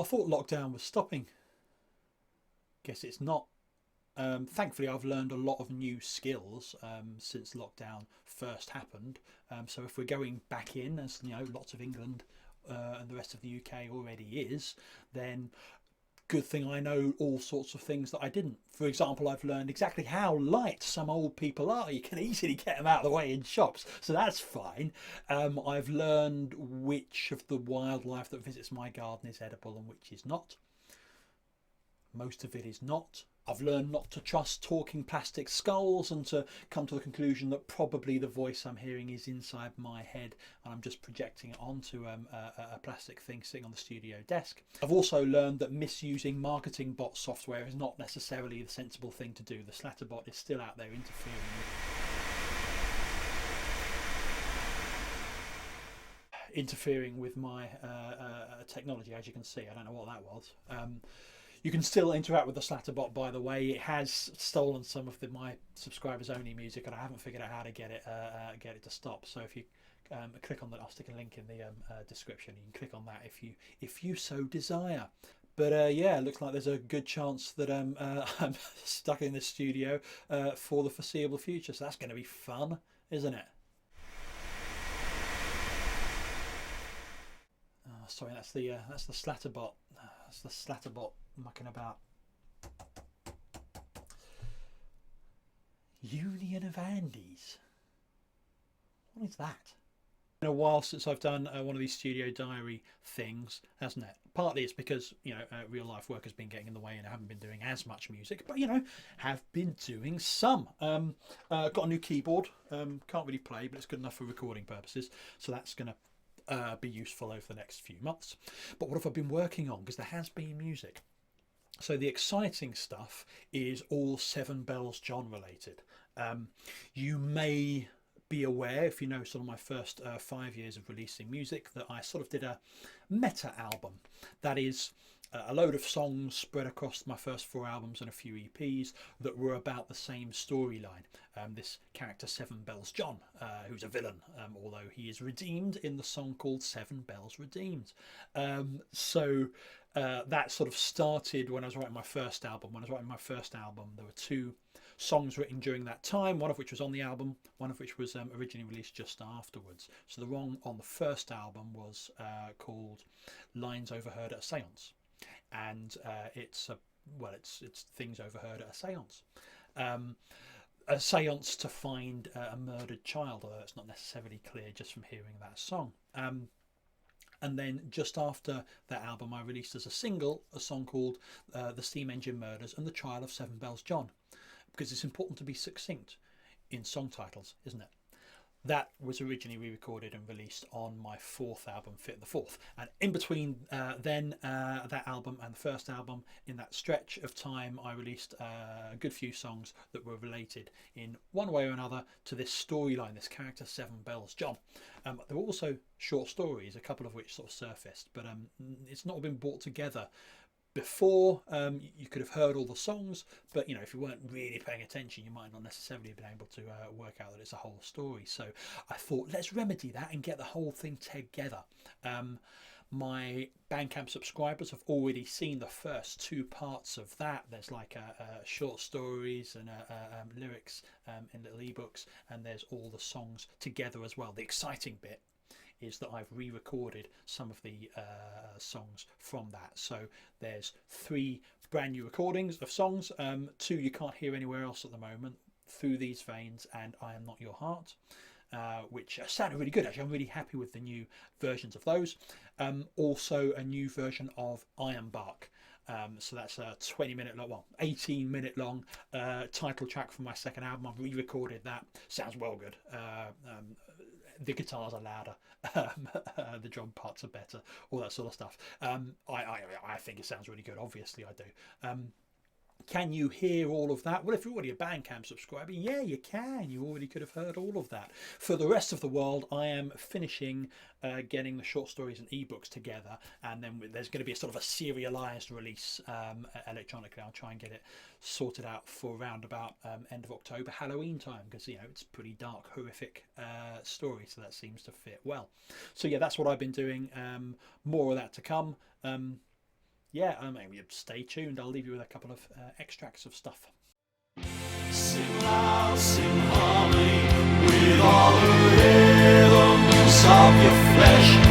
I thought lockdown was stopping. Guess it's not. Thankfully, I've learned a lot of new skills since lockdown first happened. So if we're going back in, as you know, lots of England and the rest of the UK already is, then good thing I know all sorts of things that I didn't. For example, I've learned exactly how light some old people are. You can easily get them out of the way in shops, so that's fine. I've learned which of the wildlife that visits my garden is edible and which is not. Most of it is not. I've learned not to trust talking plastic skulls and to come to the conclusion that probably the voice I'm hearing is inside my head and I'm just projecting it onto a plastic thing sitting on the studio desk. I've also learned that misusing marketing bot software is not necessarily the sensible thing to do. The Slatterbot is still out there interfering with my technology, as you can see. I don't know what that was. You can still interact with the Slatterbot, by the way. It has stolen some of my subscribers only music, and I haven't figured out how to get it to stop. So if you click on that, I'll stick a link in the description. You can click on that if you so desire. But yeah, it looks like there's a good chance that I'm stuck in this studio for the foreseeable future. So that's going to be fun, isn't it? Sorry, that's the Slatterbot. That's the Slatterbot mucking about. Union of Andes. What is that? It's been a while since I've done one of these studio diary things, hasn't it? Partly it's because real life work has been getting in the way and I haven't been doing as much music, but have been doing some. Got a new keyboard. Can't really play, but it's good enough for recording purposes. So that's going to be useful over the next few months. But what have I been working on? Because there has been music. So the exciting stuff is all Seven Bells John related. You may be aware, if you know sort of my first 5 years of releasing music, that I sort of did a meta album. That is a load of songs spread across my first 4 albums and a few EPs that were about the same storyline. This character Seven Bells John, who's a villain, although he is redeemed in the song called Seven Bells Redeemed. So that sort of started when I was writing my first album. When I was writing my first album, there were 2 songs written during that time, one of which was on the album, one of which was originally released just afterwards. So the one on the first album was called Lines Overheard at a Seance. And it's things overheard at a seance. A seance to find a murdered child, although it's not necessarily clear just from hearing that song. And then just after that album, I released as a single a song called The Steam Engine Murders and the Trial of Seven Bells John, because it's important to be succinct in song titles, isn't it? That was originally re-recorded and released on my 4th album, Fit the Fourth. And in between that album and the first album, in that stretch of time, I released a good few songs that were related in one way or another to this storyline, this character Seven Bells John. There were also short stories, a couple of which sort of surfaced, but it's not been brought together. Before, you could have heard all the songs, but if you weren't really paying attention, you might not necessarily have been able to work out that it's a whole story. So I thought, let's remedy that and get the whole thing together. My Bandcamp subscribers have already seen the first 2 parts of that. There's like short stories and lyrics in little ebooks, and there's all the songs together as well. The exciting bit is that I've re-recorded some of the songs from that. So there's 3 brand new recordings of songs, 2 you can't hear anywhere else at the moment, Through These Veins and I Am Not Your Heart, which sounded really good. Actually, I'm really happy with the new versions of those. Also a new version of Iron Bark. So that's a 20-minute long, 18-minute long title track from my second album. I've re-recorded that. Sounds well good. The guitars are louder, the drum parts are better, all that sort of stuff. I think it sounds really good. Obviously, I do. Can you hear all of that? Well, if you're already a Bandcamp subscriber, yeah, you can. You already could have heard all of that. For the rest of the world, I am finishing getting the short stories and ebooks together, and then there's going to be a sort of a serialized release electronically. I'll try and get it sorted out for around about end of October, Halloween time, because it's a pretty dark, horrific story, so that seems to fit well. So yeah, that's what I've been doing. More of that to come. yeah, maybe stay tuned. I'll leave you with a couple of extracts of stuff. Sing loud, sing harmony with all the rhythms of your flesh.